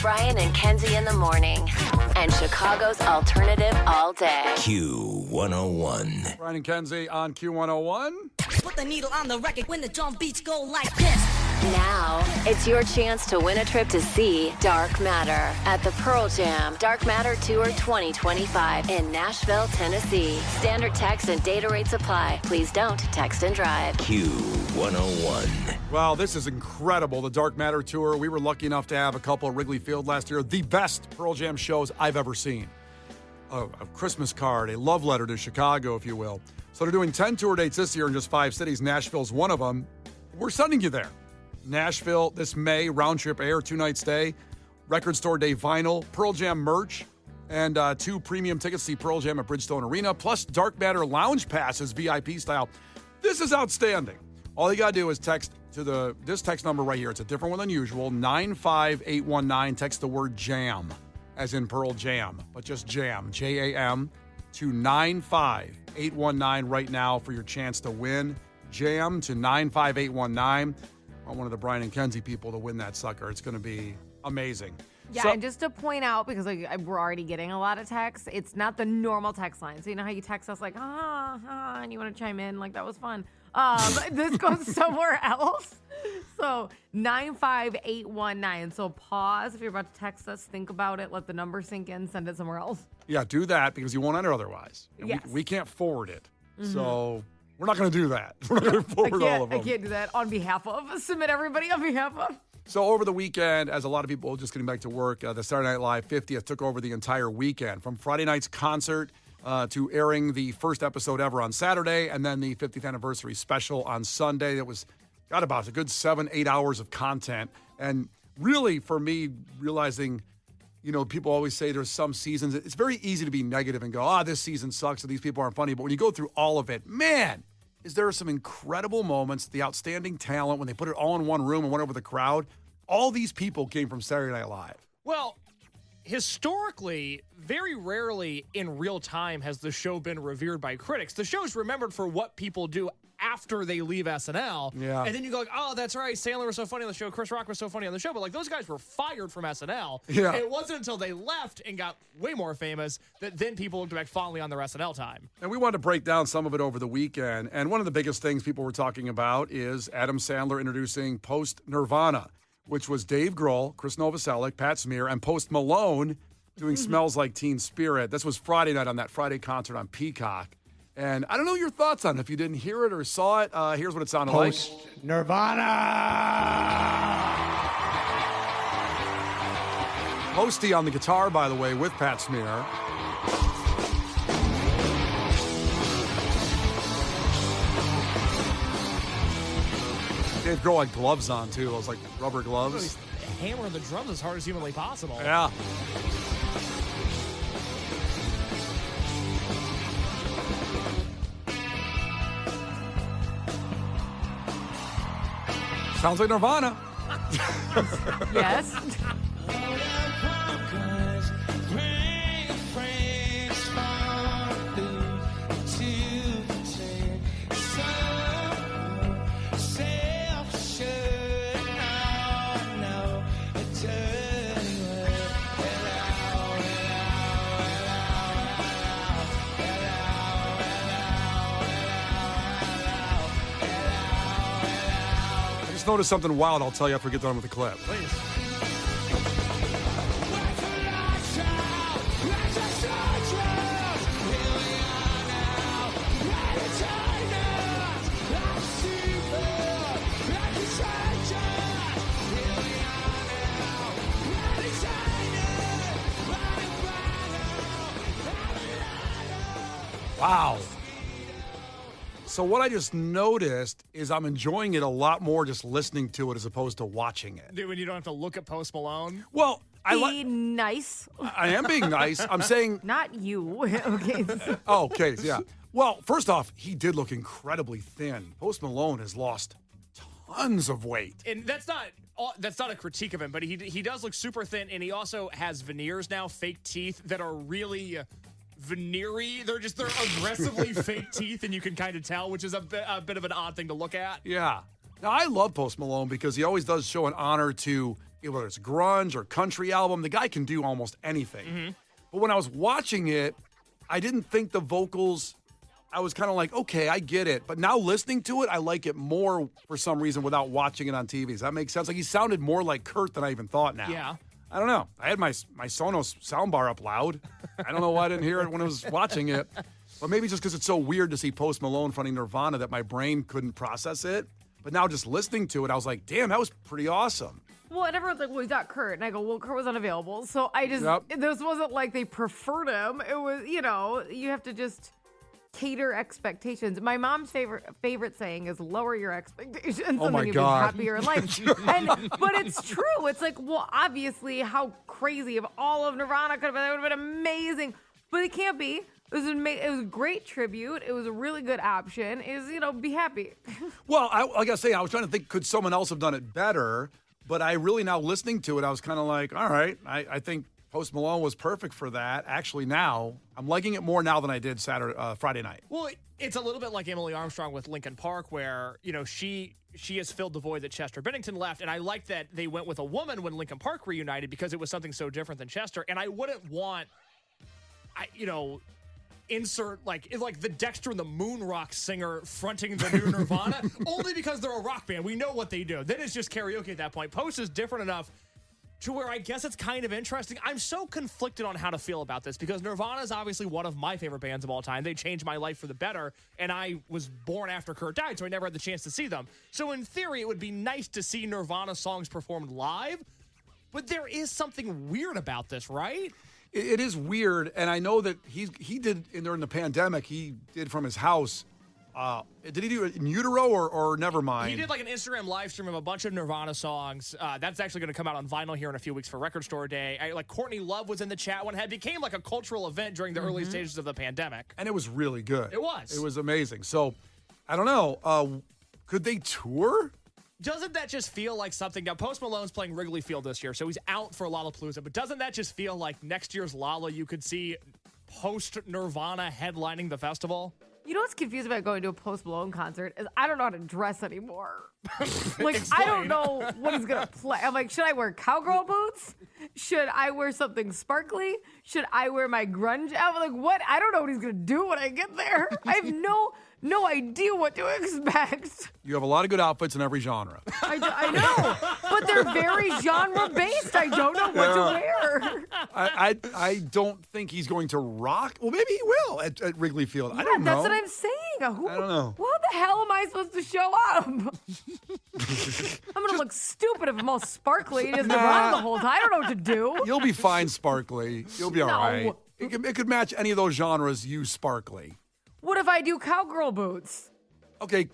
Brian and Kenzie in the morning. And Chicago's alternative all day. Q101. Brian and Kenzie on Q101. Put the needle on the record when the drum beats go like this. Now, it's your chance to win a trip to see Dark Matter at the Pearl Jam Dark Matter Tour 2025 in Nashville, Tennessee. Standard text and data rates apply. Please don't text and drive. Q101. Well, this is incredible, the Dark Matter Tour. We were lucky enough to have a couple at Wrigley Field last year. The best Pearl Jam shows I've ever seen. A Christmas card, a love letter to Chicago, if you will. So they're doing 10 tour dates this year in just 5 cities. Nashville's one of them. We're sending you there. Nashville this May, round trip air, 2-night stay, Record Store Day vinyl, Pearl Jam merch, and 2 premium tickets to see Pearl Jam at Bridgestone Arena, plus Dark Matter lounge passes, VIP style. This is outstanding. All you got to do is text to this text number right here. It's a different one than usual, 95819. Text the word jam, as in Pearl Jam, but just jam, J-A-M, to 95819 right now for your chance to win. Jam to 95819. I want one of the Brian and Kenzie people to win that sucker. It's going to be amazing. Yeah, and just to point out, because we're already getting a lot of texts, it's not the normal text line. So you know how you text us like, and you want to chime in, like that was fun. This goes somewhere else. So 95819. So pause if you're about to text us, think about it, let the number sink in, send it somewhere else. Yeah, do that because you won't enter otherwise. Yes. We can't forward it. Mm-hmm. So we're not going to do that. We're not going to forward all of them. I can't do that on behalf of. Submit everybody on behalf of. So over the weekend, as a lot of people just getting back to work, the Saturday Night Live 50th took over the entire weekend. From Friday night's concert to airing the first episode ever on Saturday, and then the 50th anniversary special on Sunday. That was, got about a good 7-8 hours of content. And really, for me, realizing, you know, people always say there's some seasons. It's very easy to be negative and go, this season sucks, or these people aren't funny. But when you go through all of it, man, is there some incredible moments, the outstanding talent, when they put it all in one room and went over the crowd. All these people came from Saturday Night Live. Well, historically, very rarely in real time has the show been revered by critics. The show's remembered for what people do after they leave SNL. Yeah. And then you go like, that's right, Sandler was so funny on the show, Chris Rock was so funny on the show, but like those guys were fired from SNL. Yeah. It wasn't until they left and got way more famous that then people looked back fondly on their SNL time. And we wanted to break down some of it over the weekend. And one of the biggest things people were talking about is Adam Sandler introducing Post Nirvana, which was Dave Grohl, Chris Novoselic, Pat Smear, and Post Malone doing Smells Like Teen Spirit. This was Friday night on that Friday concert on Peacock. And I don't know your thoughts on it. If you didn't hear it or saw it, here's what it sounded like. Post Nirvana! Posty on the guitar, by the way, with Pat Smear. Dave Grohl had gloves on, too. It was like rubber gloves. Hammering the drums as hard as humanly possible. Yeah. Sounds like Nirvana. Yes. Just noticed something wild. I'll tell you after we get done with the clip. Please. Wow. So what I just noticed is I'm enjoying it a lot more just listening to it as opposed to watching it. Dude, when you don't have to look at Post Malone. Well, Be nice. I am being nice. I'm saying... Not you. Okay. Oh, okay, yeah. Well, first off, he did look incredibly thin. Post Malone has lost tons of weight. And that's not a critique of him, but he does look super thin, and he also has veneers now, fake teeth that are really veneery. They're aggressively fake teeth, and you can kind of tell, which is a bit of an odd thing to look at. Yeah. Now, I love Post Malone because he always does show an honor to whether it's grunge or country album. The guy can do almost anything. But when I was watching it, I didn't think the vocals, I was kind of like, okay, I get it. But now listening to it, I like it more for some reason without watching it on TV. Does that make sense? Like he sounded more like Kurt than I even thought now. Yeah. I don't know. I had my Sonos soundbar up loud. I don't know why I didn't hear it when I was watching it. But maybe just because it's so weird to see Post Malone fronting Nirvana that my brain couldn't process it. But now just listening to it, I was like, damn, that was pretty awesome. Well, and everyone's like, well, he's got Kurt. And I go, well, Kurt was unavailable. So I just, this wasn't like they preferred him. It was, you have to just cater expectations. My mom's favorite saying is lower your expectations. Oh my you'll God. be happier in life. But it's true. It's like, well, obviously, how crazy if all of Nirvana could have been, that would have been amazing. But it can't be. It was a great tribute. It was a really good option. Be happy. Well, like I say, I was trying to think, could someone else have done it better? But I really, now listening to it, I was kind of like, all right, I think Post Malone was perfect for that. Actually, now I'm liking it more now than I did Friday night. Well, it's a little bit like Emily Armstrong with Linkin Park, where she has filled the void that Chester Bennington left, and I like that they went with a woman when Linkin Park reunited because it was something so different than Chester. And I wouldn't want, insert like the Dexter and the Moonrock singer fronting the new Nirvana only because they're a rock band. We know what they do. Then it's just karaoke at that point. Post is different enough to where I guess it's kind of interesting. I'm so conflicted on how to feel about this because Nirvana is obviously one of my favorite bands of all time. They changed my life for the better, and I was born after Kurt died, so I never had the chance to see them. So in theory, it would be nice to see Nirvana songs performed live, but there is something weird about this, right? It is weird, and I know that he did during the pandemic. He did from his house. Did he do it in utero or never mind? He did like an Instagram live stream of a bunch of Nirvana songs. That's actually going to come out on vinyl here in a few weeks for Record Store Day. Courtney Love was in the chat when it became like a cultural event during the early stages of the pandemic. And it was really good. It was. It was amazing. So, I don't know. Could they tour? Doesn't that just feel like something? Now, Post Malone's playing Wrigley Field this year, so he's out for Lollapalooza. But doesn't that just feel like next year's Lolla, you could see post-Nirvana headlining the festival? You know what's confused about going to a Post Malone concert is I don't know how to dress anymore. Like, Explain. I don't know what he's going to play. I'm like, should I wear cowgirl boots? Should I wear something sparkly? Should I wear my grunge outfit? Like, what? I don't know what he's going to do when I get there. I have no idea what to expect. You have a lot of good outfits in every genre. I know, but they're very genre-based. I don't know what to wear. I don't think he's going to rock. Well, maybe he will at Wrigley Field. I don't know. That's what I'm saying. I don't know. What the hell am I supposed to show up? I'm going to look stupid if I'm all sparkly and just around the whole time. I don't know what to do. You'll be fine, Sparkly. You'll be all right. It could match any of those genres, you Sparkly. What if I do cowgirl boots? Okay,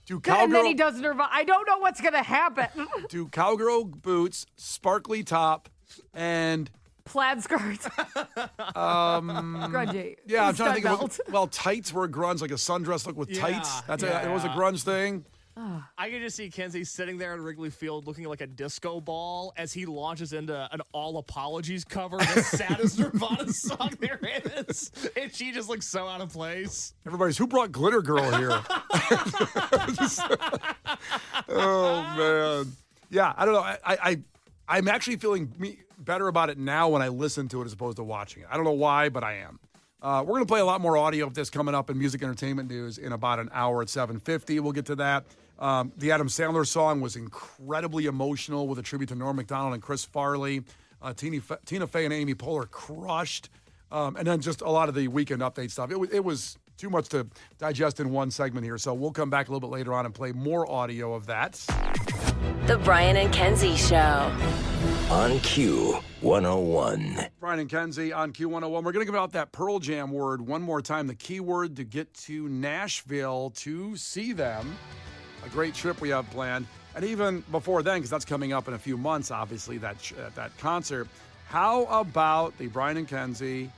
do cowgirl... And then he does Nirvana. I don't know what's going to happen. Do cowgirl boots, sparkly top, and... Plaid skirts. Grungy. Yeah, I'm trying to Stud think belt. of... tights were a grunge, like a sundress look with tights. It was a grunge thing. I can just see Kenzie sitting there at Wrigley Field looking like a disco ball as he launches into an All Apologies cover, the saddest Nirvana song there is. And she just looks so out of place. Everybody's, who brought Glitter Girl here? Oh, man. Yeah, I don't know. I'm actually feeling better about it now when I listen to it as opposed to watching it. I don't know why, but I am. We're going to play a lot more audio of this coming up in music entertainment news in about an hour at 7:50. We'll get to that. The Adam Sandler song was incredibly emotional with a tribute to Norm Macdonald and Chris Farley. Tina Fey and Amy Poehler crushed. And then just a lot of the weekend update stuff. It was too much to digest in one segment here. So we'll come back a little bit later on and play more audio of that. The Brian and Kenzie Show. On Q101. Brian and Kenzie on Q101. We're going to give out that Pearl Jam word one more time. The key word to get to Nashville to see them. A great trip we have planned. And even before then, because that's coming up in a few months, obviously, that concert. How about the Brian and Kenzie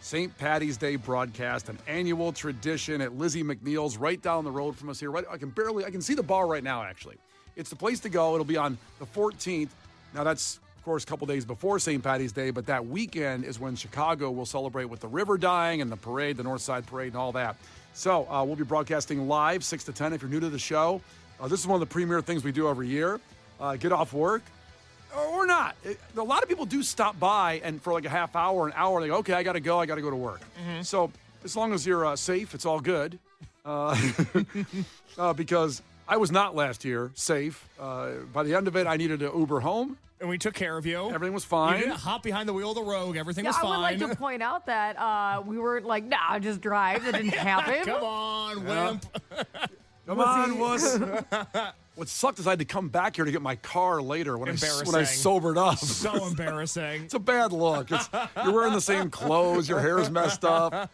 St. Patty's Day broadcast, an annual tradition at Lizzie McNeil's right down the road from us here. Right, I can see the bar right now, actually. It's the place to go. It'll be on the 14th. Now, that's, of course, a couple days before St. Patty's Day, but that weekend is when Chicago will celebrate with the river dying and the parade, the North Side Parade and all that. So we'll be broadcasting live 6 to 10 if you're new to the show. This is one of the premier things we do every year. Get off work, or not. A lot of people do stop by and for like a half hour, an hour, they go, okay, I got to go to work. So as long as you're safe, it's all good. Because I was not last year safe. By the end of it, I needed to Uber home. And we took care of you. Everything was fine. You didn't hop behind the wheel of the Rogue. Everything was fine. I would like to point out that we were like, nah, just drive. That didn't happen. Come on, wimp. Come on, wuss. What sucked is I had to come back here to get my car later when I sobered up. So embarrassing. It's a bad look. You're wearing the same clothes. Your hair's messed up.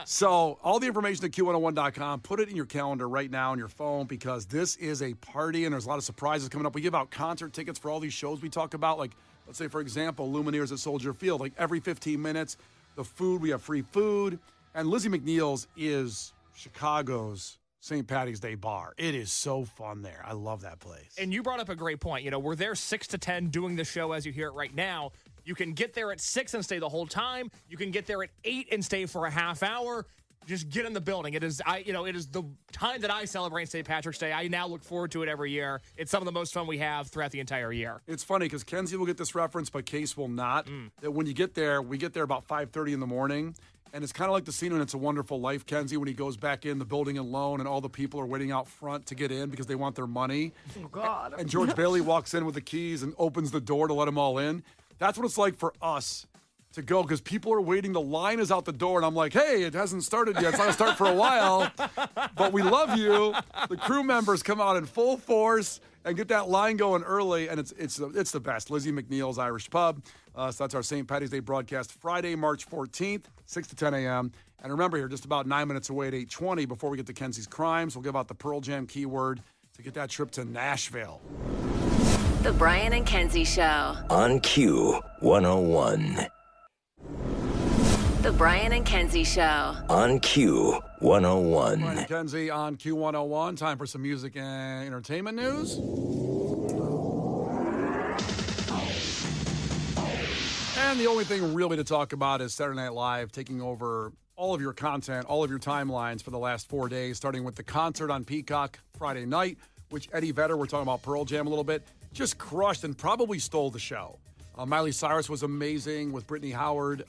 So all the information at Q101.com. Put it in your calendar right now on your phone because this is a party and there's a lot of surprises coming up. We give out concert tickets for all these shows we talk about. Like, let's say, for example, Lumineers at Soldier Field. Like every 15 minutes, the food, we have free food. And Lizzie McNeil's is Chicago's St. Patty's Day bar. It is so fun there. I love that place. And you brought up a great point. You know, we're there 6 to 10 doing the show as you hear it right now. You can get there at 6 and stay the whole time. You can get there at 8 and stay for a half hour. Just get in the building. It is the time that I celebrate St. Patrick's Day. I now look forward to it every year. It's some of the most fun we have throughout the entire year. It's funny because Kenzie will get this reference, but Case will not. That when you get there, we get there about 5:30 in the morning. And it's kind of like the scene in It's a Wonderful Life, Kenzie, when he goes back in the building alone and all the people are waiting out front to get in because they want their money. Oh, God. And George Bailey walks in with the keys and opens the door to let them all in. That's what it's like for us to go because people are waiting. The line is out the door, and I'm like, hey, it hasn't started yet. It's not going to start for a while, but we love you. The crew members come out in full force and get that line going early, and it's the best. Lizzie McNeil's Irish Pub. So that's our St. Patty's Day broadcast Friday, March 14th, 6 to 10 a.m. And remember, you're just about 9 minutes away at 8:20 before we get to Kenzie's Crimes. We'll give out the Pearl Jam keyword to get that trip to Nashville. The Brian and Kenzie Show. On Q101. The Brian and Kenzie Show. On Q101. Brian and Kenzie on Q101. Time for some music and entertainment news. And the only thing really to talk about is Saturday Night Live taking over all of your content, all of your timelines for the last 4 days, starting with the concert on Peacock Friday night, which Eddie Vedder, we're talking about Pearl Jam a little bit, just crushed and probably stole the show. Miley Cyrus was amazing with Brittany Howard.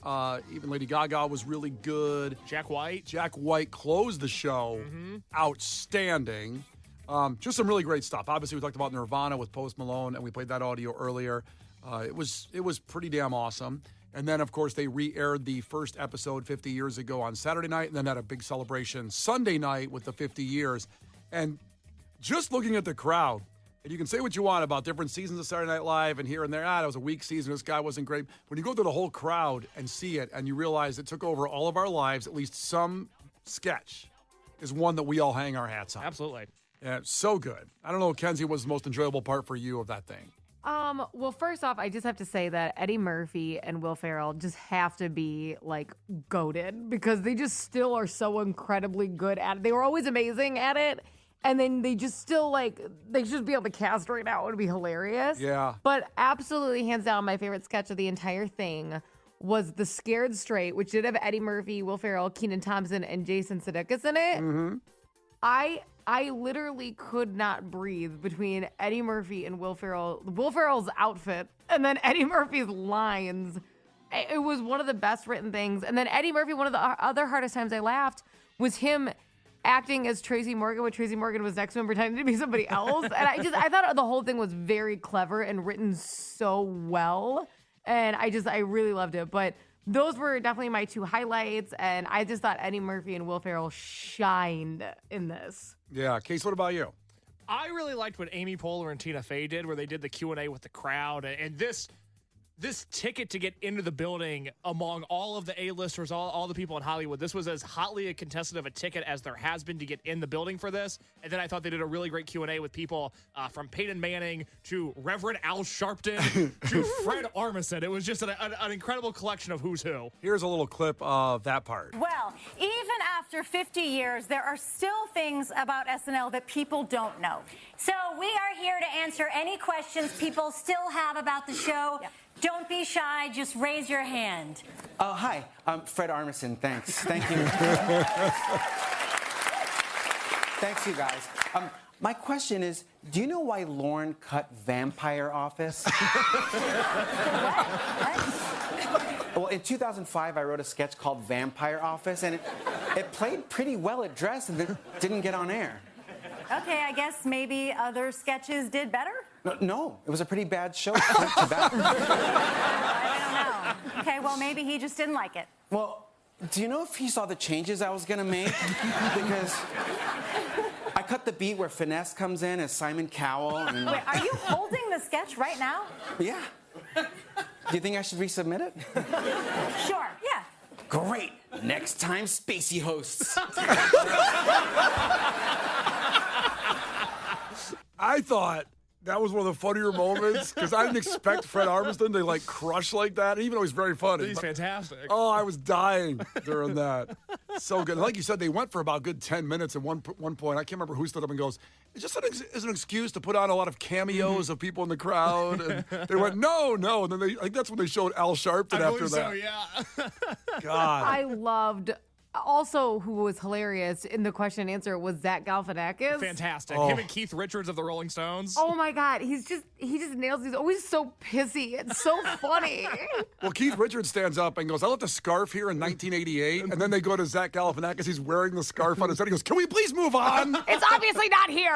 Even Lady Gaga was really good. Jack White closed the show. Outstanding. Just some really great stuff. Obviously, we talked about Nirvana with Post Malone, and we played that audio earlier. It was pretty damn awesome. And then, of course, they re-aired the first episode 50 years ago on Saturday night, and then had a big celebration Sunday night with the 50 years. And just looking at the crowd, and you can say what you want about different seasons of Saturday Night Live and here and there. That was a weak season. This guy wasn't great. When you go through the whole crowd and see it, and you realize it took over all of our lives, at least some sketch is one that we all hang our hats on. Absolutely. Yeah, so good. I don't know, Kenzie, what was the most enjoyable part for you of that thing? Well, first off, I just have to say that Eddie Murphy and Will Ferrell just have to be like goated because they just still are so incredibly good at it. They were always amazing at it. And then they just still they should be able to cast right now. It would be hilarious. Yeah. But absolutely, hands down, my favorite sketch of the entire thing was The Scared Straight, which did have Eddie Murphy, Will Ferrell, Kenan Thompson, and Jason Sudeikis in it. Mm-hmm. I literally could not breathe between Eddie Murphy and Will Ferrell's outfit, and then Eddie Murphy's lines. It was one of the best written things. And then Eddie Murphy, one of the other hardest times I laughed was him acting as Tracy Morgan when Tracy Morgan was next to him pretending to be somebody else. And I thought the whole thing was very clever and written so well. And I really loved it. But those were definitely my two highlights. And I just thought Eddie Murphy and Will Ferrell shined in this. Yeah. Case, what about you? I really liked what Amy Poehler and Tina Fey did, where they did the Q&A with the crowd. And this ticket to get into the building among all of the A-listers, all the people in Hollywood, this was as hotly a contested of a ticket as there has been to get in the building for this. And then I thought they did a really great Q&A with people from Peyton Manning to Reverend Al Sharpton to Fred Armisen. It was just an incredible collection of who's who. Here's a little clip of that part. Well, even after 50 years, there are still things about SNL that people don't know. So we are here to answer any questions people still have about the show. Yep. Don't be shy. Just raise your hand. Hi. I'm Fred Armisen. Thanks. Thank you. Thanks, you guys. My question is, do you know why Lauren cut Vampire Office? Well, in 2005, I wrote a sketch called Vampire Office, and it played pretty well at Dress and then didn't get on air. Okay, I guess maybe other sketches did better? No, it was a pretty bad show. I don't know. Okay, well, maybe he just didn't like it. Well, do you know if he saw the changes I was gonna make? Because I cut the beat where Finesse comes in as Simon Cowell. And... Wait, are you holding the sketch right now? Yeah. Do you think I should resubmit it? Sure, yeah. Great. Next time, Spacey hosts. I thought that was one of the funnier moments because I didn't expect Fred Armisen to like crush like that, even though he's very funny. He's fantastic. Oh, I was dying during that. So good. Like you said, they went for about a good 10 minutes at one point. I can't remember who stood up and goes, it's just as an excuse to put on a lot of cameos of people in the crowd. And they went, no. And then that's when they showed Al Sharpton after that. So, yeah. God. I loved. Also, who was hilarious in the question and answer was Zach Galifianakis. Fantastic. Oh. Him and Keith Richards of the Rolling Stones. Oh my God, he just nails. He's always so pissy. It's so funny. Well, Keith Richards stands up and goes, I left a scarf here in 1988. And then they go to Zach Galifianakis. He's wearing the scarf on his head. He goes, can we please move on? It's obviously not here.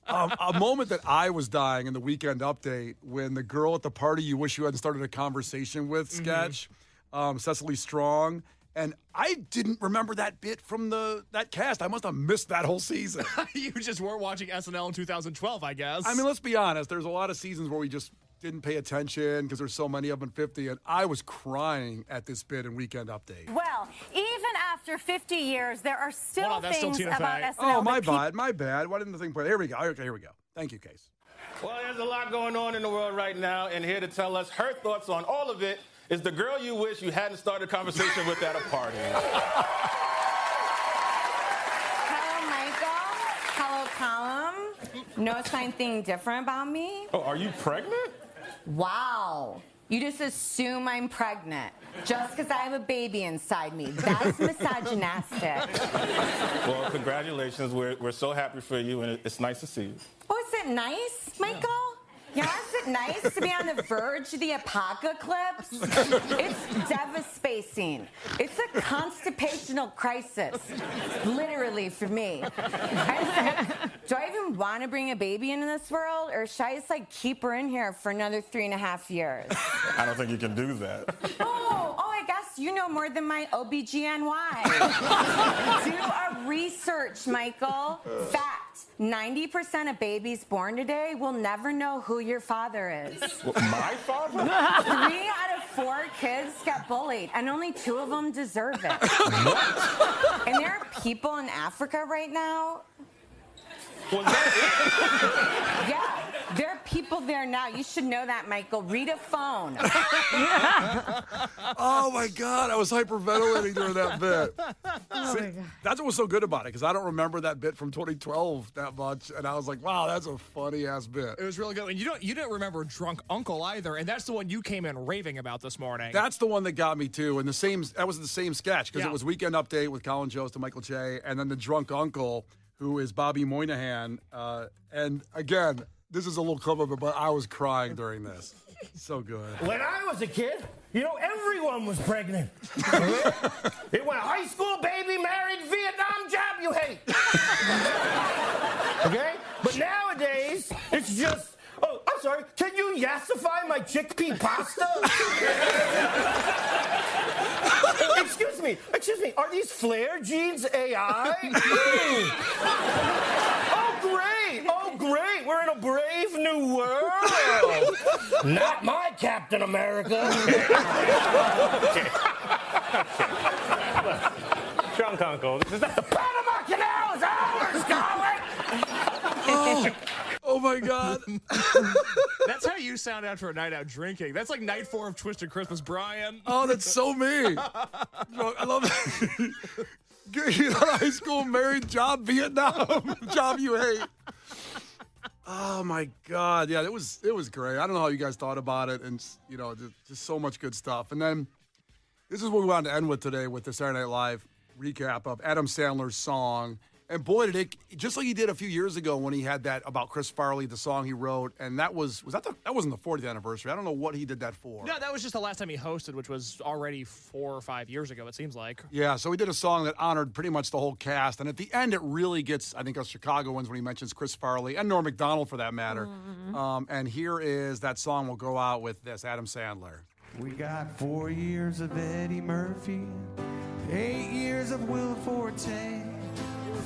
A moment that I was dying in the Weekend Update when the girl at the party you wish you hadn't started a conversation with sketch, Cecily Strong, and I didn't remember that bit from that cast. I must have missed that whole season. You just weren't watching SNL in 2012, I guess. I mean, let's be honest. There's a lot of seasons where we just didn't pay attention because there's so many of them 50, and I was crying at this bit in Weekend Update. Well, even after 50 years, there are still Hold on, that's still things Tina about Fey. SNL Oh, my that bad. My bad. Why didn't the thing play? Here we go. Okay, here we go. Thank you, Case. Well, there's a lot going on in the world right now, and here to tell us her thoughts on all of it is the girl you wish you hadn't started a conversation with at a party. Hello, Michael. Hello, Callum. Notice anything different about me? Oh, are you pregnant? Wow. You just assume I'm pregnant just because I have a baby inside me. That's misogynistic. Well, congratulations. We're so happy for you, and it's nice to see you. Oh, is it nice, Michael? Yeah, is it nice to be on the verge of the apocalypse? It's devastating. It's a constipational crisis, literally, for me. Do I even want to bring a baby into this world, or should I just, keep her in here for another 3.5 years? I don't think you can do that. Oh, I guess you know more than my OBGNY. Do a research, Michael. Fact. 90% of babies born today will never know who your father is. My father? 3 out of 4 kids get bullied, and only 2 of them deserve it. What? And there are people in Africa right now. Was that it? Yeah, there are people there now. You should know that, Michael. Read a phone. Oh my God, I was hyperventilating during that bit. Oh See, my God. that's what was so good about it, because I don't remember that bit from 2012 that much, and I was like, wow, that's a funny ass bit. It was really good. And you didn't remember Drunk Uncle either, and that's the one you came in raving about this morning. That's the one that got me too, and that was the same sketch, because Yeah. it was Weekend Update with Colin Jost and Michael Che, and then the Drunk Uncle, who is Bobby Moynihan, and again, this is a little clip of it, but I was crying during this. So good. When I was a kid, everyone was pregnant. It went high school, baby, married, Vietnam, job you hate. Okay? But nowadays, it's just, oh, I'm sorry, can you yassify my chickpea pasta? Excuse me, are these flare jeans AI? Oh, great, we're in a brave new world. Not my Captain America. Drunk Uncle. This is The Panama Canal is ours, Colin. Oh my God. That's how you sound after a night out drinking. That's like night 4 of Twisted Christmas, Brian. Oh, that's so me. I love that. Get out of high school, married, job, Vietnam, job you hate. Oh my God, yeah, it was great. I don't know how you guys thought about it, and just so much good stuff. And then this is what we wanted to end with today with the Saturday Night Live recap of Adam Sandler's song And boy, did it, just like he did a few years ago when he had that about Chris Farley, the song he wrote, and that wasn't the 40th anniversary. I don't know what he did that for. No, that was just the last time he hosted, which was already 4 or 5 years ago, it seems like. Yeah, so he did a song that honored pretty much the whole cast, and at the end it really gets, I think, us Chicagoans when he mentions Chris Farley and Norm Macdonald for that matter. And here is that song will go out with this, Adam Sandler. We got 4 years of Eddie Murphy, 8 years of Will Forte,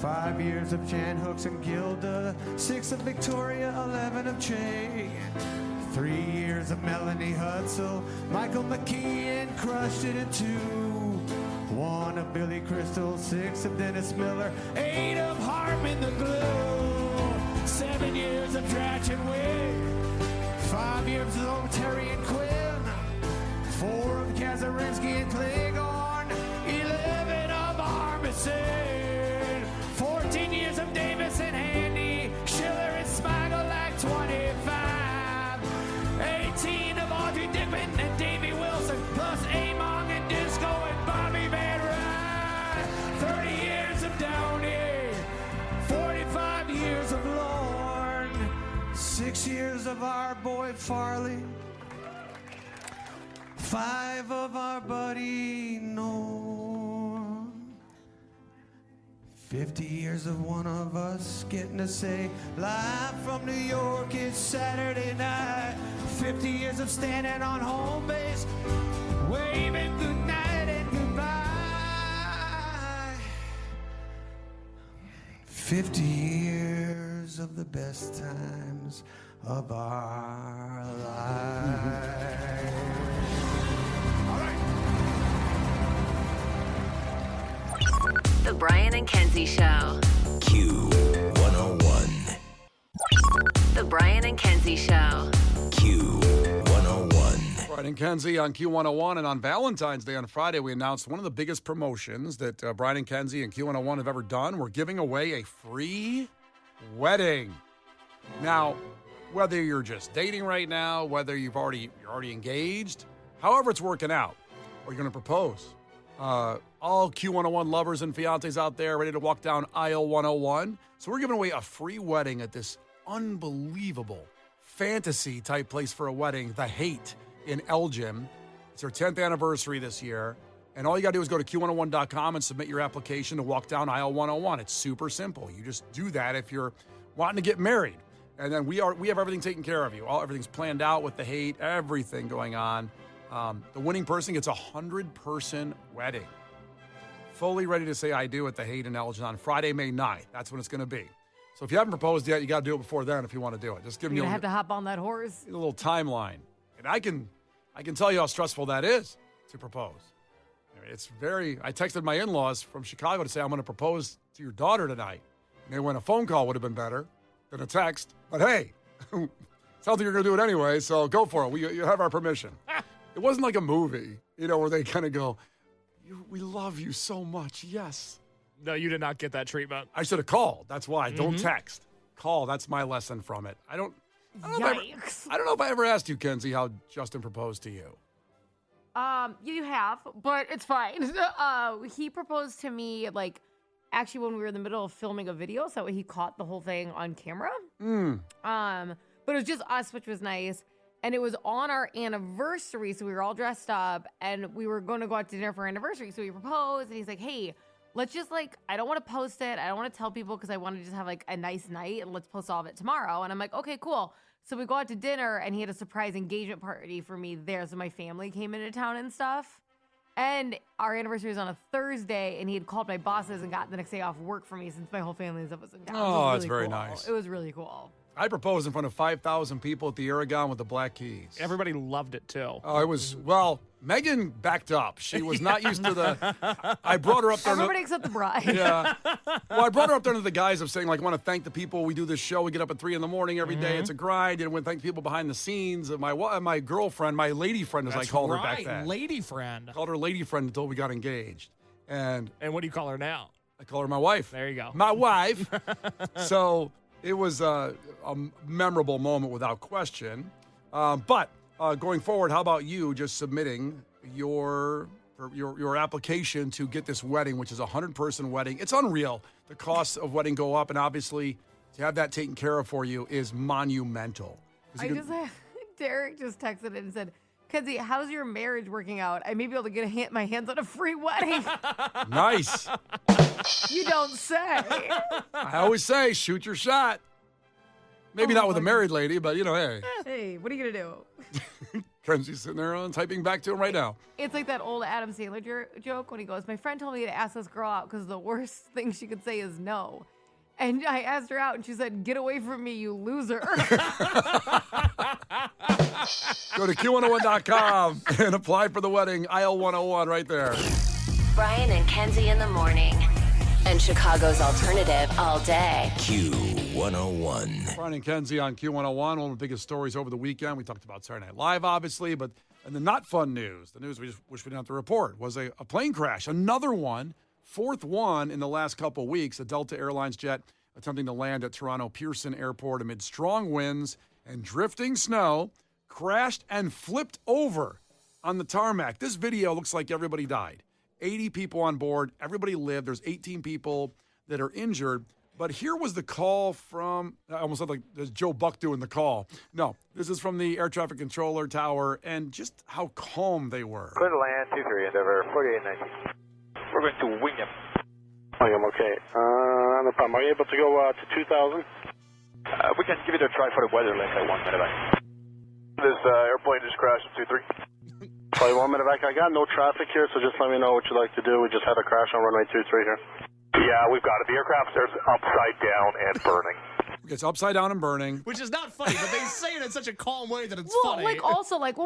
5 years of Jan Hooks and Gilda, 6 of Victoria, 11 of Che, 3 years of Melanie Hutzel, Michael McKean crushed it in 2, 1 of Billy Crystal, 6 of Dennis Miller, 8 of Hartman the Glue, 7 years of Dratch and Wig, 5 years of Terry and Quinn, 4 of Kazarinsky and Claiborne, 11 of Armisen, 14 years of Davis and Handy, Schiller and Smigel like 25, 18 of Audrey Dickman and Davey Wilson, plus Among and Disco and Bobby Van Ryn, 30 years of Downey, 45 years of Lorne, 6 years of our boy Farley, 5 of our buddy Norm, 50 years of one of us getting to say live from New York it's Saturday night, 50 years of standing on home base waving goodnight and goodbye, 50 years of the best times of our lives. The Brian and Kenzie Show. Q101. The Brian and Kenzie Show. Q101. Brian and Kenzie on Q101, and on Valentine's Day on Friday, we announced one of the biggest promotions that Brian and Kenzie and Q101 have ever done. We're giving away a free wedding. Now, whether you're just dating right now, whether you're already engaged, however it's working out, or you're going to propose. All Q101 lovers and fiancés out there ready to walk down aisle 101. So we're giving away a free wedding at this unbelievable fantasy type place for a wedding, The Haight in Elgin. It's their 10th anniversary this year. And all you got to do is go to Q101.com and submit your application to walk down aisle 101. It's super simple. You just do that if you're wanting to get married. And then we have everything taken care of you. Everything's planned out with The Haight, everything going on. The winning person gets a 100-person wedding. Fully ready to say I do at The Haight in Elgin on Friday, May 9th. That's when it's going to be. So if you haven't proposed yet, you got to do it before then if you want to do it. Just give me You're going to have to hop on that horse. a little timeline. And I can tell you how stressful that is to propose. It's I texted my in-laws from Chicago to say I'm going to propose to your daughter tonight. And they went, a phone call would have been better than a text. But hey, sounds like you're going to do it anyway, so go for it. You have our permission. It wasn't like a movie, where they kind of go, we love you so much, yes. No, you did not get that treatment. I should have called. That's why. Don't text. Call. That's my lesson from it. I don't know if I ever asked you, Kenzie, how Justin proposed to you. You have, but it's fine. He proposed to me, actually when we were in the middle of filming a video, so he caught the whole thing on camera. But it was just us, which was nice. And it was on our anniversary, so we were all dressed up, and we were going to go out to dinner for our anniversary. So we proposed, and he's like, hey, let's just, I don't want to post it. I don't want to tell people because I want to just have, a nice night, and let's post all of it tomorrow. And I'm like, okay, cool. So we go out to dinner, and he had a surprise engagement party for me there. So my family came into town and stuff. And our anniversary was on a Thursday, and he had called my bosses and got the next day off work for me since my whole family and stuff was in town. Oh, that's really very cool. nice. It was really cool. I proposed in front of 5,000 people at the Aragon with the Black Keys. Everybody loved it, too. Oh, it was, Megan backed up. She was not used to I brought her up there. Everybody except the bride. Yeah. Well, I brought her up there to the guise of saying, I want to thank the people. We do this show. We get up at 3 a.m. every day. It's a grind. And I want to thank people behind the scenes. My girlfriend, my lady friend, as I called her back then. Lady friend. I called her lady friend until we got engaged. And what do you call her now? I call her my wife. There you go. My wife. So it was a memorable moment without question. But going forward, how about you just submitting your for your application to get this wedding, which is a 100-person wedding. It's unreal. The costs of wedding go up, and obviously to have that taken care of for you is monumental. Derek just texted in and said, Kenzie, how's your marriage working out? I may be able to get my hands on a free wedding. Nice. You don't say. I always say, shoot your shot. Maybe not with a married lady, but, hey. Hey, what are you going to do? Kenzie's sitting there typing back to him right now. It's like that old Adam Sandler joke when he goes, my friend told me to ask this girl out because the worst thing she could say is no. And I asked her out, and she said, get away from me, you loser. Go to Q101.com and apply for the wedding. Aisle 101 right there. Brian and Kenzie in the morning. And Chicago's alternative all day. Q101. Brian and Kenzie on Q101. One of the biggest stories over the weekend. We talked about Saturday Night Live, obviously, and the not fun news, the news we just wish we didn't have to report, was a plane crash. Another one. Fourth one in the last couple of weeks. A Delta Airlines jet attempting to land at Toronto Pearson Airport amid strong winds and drifting snow, crashed and flipped over on the tarmac. This video looks like everybody died. 80 people on board. Everybody lived. There's 18 people that are injured. But here was the call from, I almost said like there's Joe Buck doing the call. No, this is from the air traffic controller tower, and just how calm they were. Clear to land, 23, Endeavor, 4890. We're going to Wingham. Wingham, okay. No problem. Are you able to go to 2000? We can give it a try for the weather link at 1 medevac. This airplane just crashed at 23. Play 1 medevac. I got no traffic here, so just let me know what you'd like to do. We just had a crash on runway 23 here. Yeah, we've got it. The aircraft there's upside down and burning. It's upside down and burning. Which is not funny, but they say it in such a calm way that it's funny. We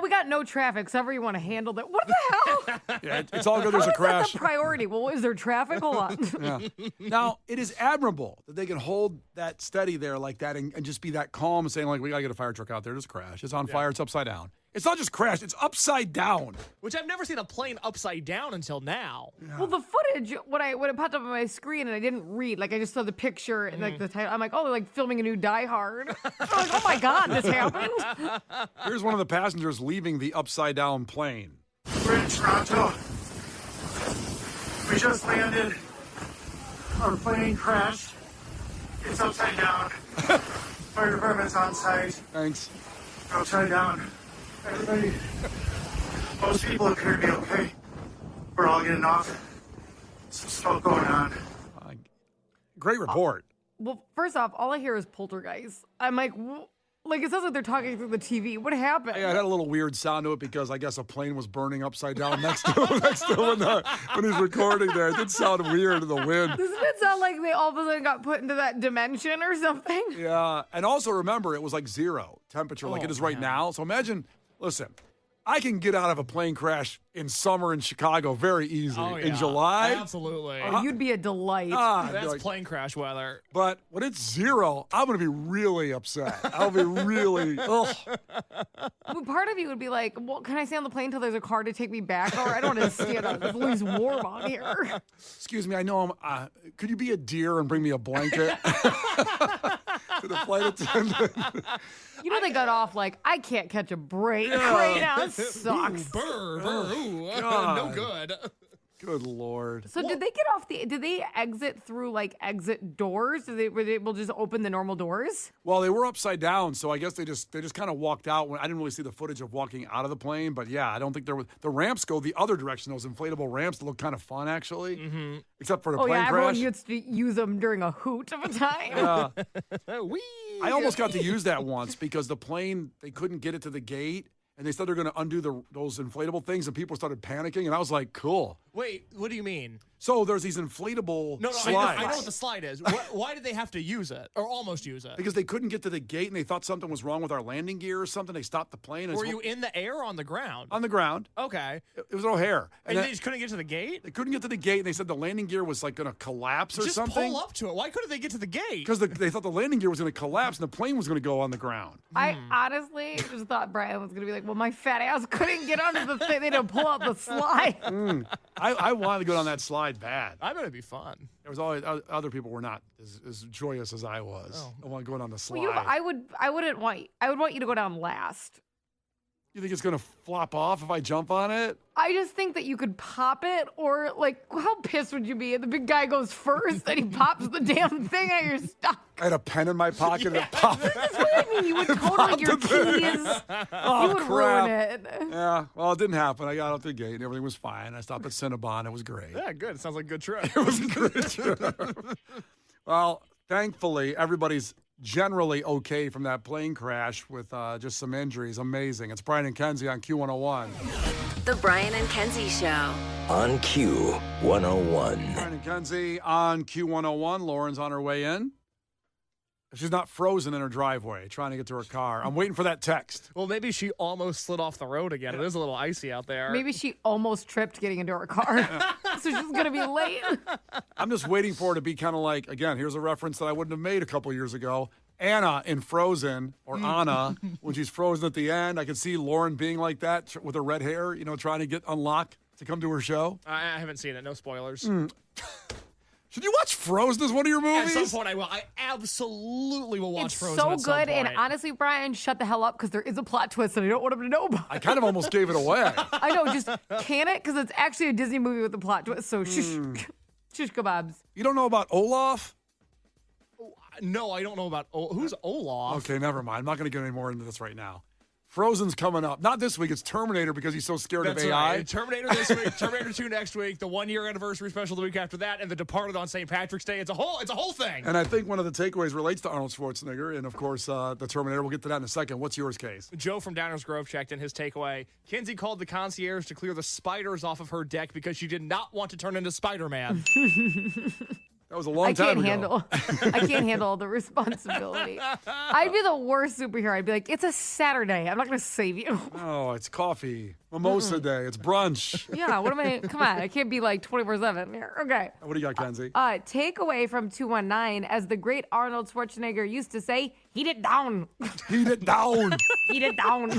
got no traffic, so however you want to handle that. What the hell? Yeah, it's all good. There's a crash. That's the priority. Well, is there traffic? Hold on. Yeah. Now, it is admirable that they can hold that steady there like that and just be that calm and saying, like, we got to get a fire truck out there. There's a crash. It's on fire. It's upside down. It's not just crashed. It's upside down. Which I've never seen a plane upside down until now. Yeah. Well, the footage, when it popped up on my screen and I didn't read, like I just saw the picture and like the title, I'm like, oh, they're like filming a new Die Hard. I'm like, oh my God, this happened. Here's one of the passengers leaving the upside down plane. We're in Toronto. We just landed. Our plane crashed. It's upside down. Fire department's on site. Thanks. Upside down. Everybody, most people appear to be okay. We're all getting off. Some smoke going on. Great report. Well, first off, all I hear is poltergeist. I'm like, it sounds like they're talking through the TV. What happened? Yeah, it had a little weird sound to it because I guess a plane was burning upside down next to him when he's recording there. It did sound weird in the wind. Doesn't it sound like they all of a sudden got put into that dimension or something? Yeah, and also remember, it was like zero temperature like it is right now. So imagine, listen, I can get out of a plane crash in summer in Chicago very easily. Oh, yeah. In July. Absolutely. Oh, you'd be a delight. That's plane crash weather. But when it's zero, I'm going to be really upset. I'll be really, ugh. Well, part of you would be like, well, can I stay on the plane until there's a car to take me back? Or I don't want to stand on it. It's always warm out here. Excuse me, I know could you be a deer and bring me a blanket? To the flight attendant. You know, they got off like, I can't catch a break right now. It sucks. Ooh, no good. Good Lord. So did they get off did they exit through like exit doors? Were they able to just open the normal doors? Well, they were upside down, so I guess they just kind of walked out. I didn't really see the footage of walking out of the plane, but yeah, I don't think there was. The ramps go the other direction. Those inflatable ramps look kind of fun, actually. Mm-hmm. Except for the plane crash. Everyone gets to use them during a hoot of a time. I almost got to use that once because the plane, they couldn't get it to the gate. And they said they're going to undo those inflatable things, and people started panicking. And I was like, cool. Wait, what do you mean? So there's these inflatable slides. I know what the slide is. Why did they have to use it, or almost use it? Because they couldn't get to the gate, and they thought something was wrong with our landing gear or something. They stopped the plane. Were you in the air or on the ground? On the ground. Okay. It was O'Hare. And they just couldn't get to the gate? They couldn't get to the gate, and they said the landing gear was like going to collapse or something. Just pull up to it. Why couldn't they get to the gate? Because they thought the landing gear was going to collapse, and the plane was going to go on the ground. I honestly just thought Brian was going to be like, well, my fat ass couldn't get onto the thing. They had to pull out the slide. I wanted to go down that slide bad. I bet it'd be fun. There was always other people were not as joyous as I was. I want going on the slide. Well, I would want you to go down last. You think it's going to flop off if I jump on it? I just think that you could pop it, or like, how pissed would you be? The big guy goes first, and he pops the damn thing out, you're stuck. I had a pen in my pocket and it popped. That's what I mean. You would totally, your keys, Oh, you would crap. ruin it. Yeah, well, it didn't happen. I got out the gate and everything was fine. I stopped at Cinnabon. It was great. Yeah, good. Sounds like a good trip. It was a good trip. Well, thankfully, everybody's generally okay from that plane crash with just some injuries. Amazing. It's Brian and Kenzie on Q101. The Brian and Kenzie Show. On Q101. Brian and Kenzie on Q101. Lauren's on her way in. She's not frozen in her driveway trying to get to her car. I'm waiting for that text. Well, maybe she almost slid off the road again. It is a little icy out there. Maybe she almost tripped getting into her car. So she's going to be late. I'm just waiting for her to be kind of like, again, here's a reference that I wouldn't have made a couple years ago. Anna in Frozen, or Anna, when she's frozen at the end. I could see Lauren being like that with her red hair, trying to get unlocked to come to her show. I haven't seen it. No spoilers. Should you watch Frozen as one of your movies? At some point I will. I absolutely will watch It's Frozen so at some good, and point. honestly, Brian, shut the hell up, because there is a plot twist and I don't want him to know about it. I kind of almost gave it away. I know, just can it? Because it's actually a Disney movie with a plot twist, so shush kebabs. You don't know about Olaf? No, I don't know about who's Olaf. Okay, never mind. I'm not going to get any more into this right now. Frozen's coming up. Not this week. It's Terminator because he's so scared That's of AI. right. Terminator this week, Terminator 2 next week, the 1-year anniversary special the week after that, and The Departed on St. Patrick's Day. It's a whole thing. And I think one of the takeaways relates to Arnold Schwarzenegger and, of course, the Terminator. We'll get to that in a second. What's yours, Case? Joe from Downers Grove checked in his takeaway. Kenzie called the concierge to clear the spiders off of her deck because she did not want to turn into Spider-Man. That was a long time ago. I can't handle the responsibility. I'd be the worst superhero. I'd be like, it's a Saturday. I'm not going to save you. Oh, it's coffee. Mimosa day. It's brunch. Yeah, what am I? Come on. I can't be like 24/7 here. Okay. What do you got, Kenzie? Takeaway from 219, as the great Arnold Schwarzenegger used to say, heat it down. Heat it down. Heat it down.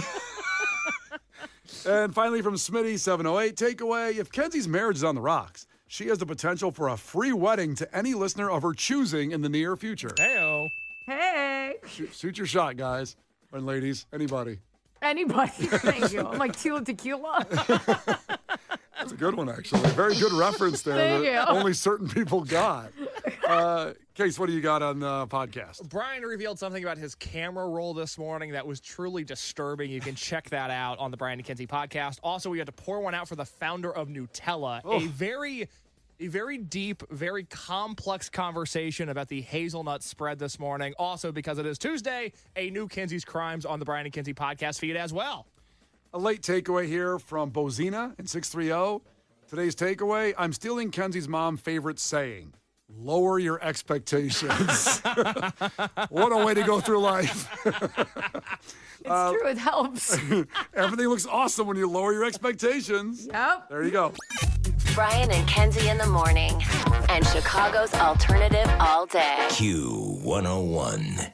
And finally from Smitty 708, takeaway, if Kenzie's marriage is on the rocks, she has the potential for a free wedding to any listener of her choosing in the near future. Hey-o. Hey. Shoot your shot, guys. And ladies, anybody. Anybody. Thank you. I'm like tequila. That's a good one, actually. Very good reference there Thank that you. only certain people got. Case, what do you got on the podcast? Brian revealed something about his camera roll this morning that was truly disturbing. You can check that out on the Brian and Kenzie podcast. Also, we had to pour one out for the founder of Nutella. Oh. A very deep, very complex conversation about the hazelnut spread this morning. Also, because it is Tuesday, a new Kenzie's Crimes on the Brian and Kenzie podcast feed as well. A late takeaway here from Bozina in 630. Today's takeaway, I'm stealing Kenzie's mom's favorite saying. Lower your expectations. What a way to go through life. It's true. It helps. Everything looks awesome when you lower your expectations. Yep. There you go. Brian and Kenzie in the morning. And Chicago's alternative all day. Q101.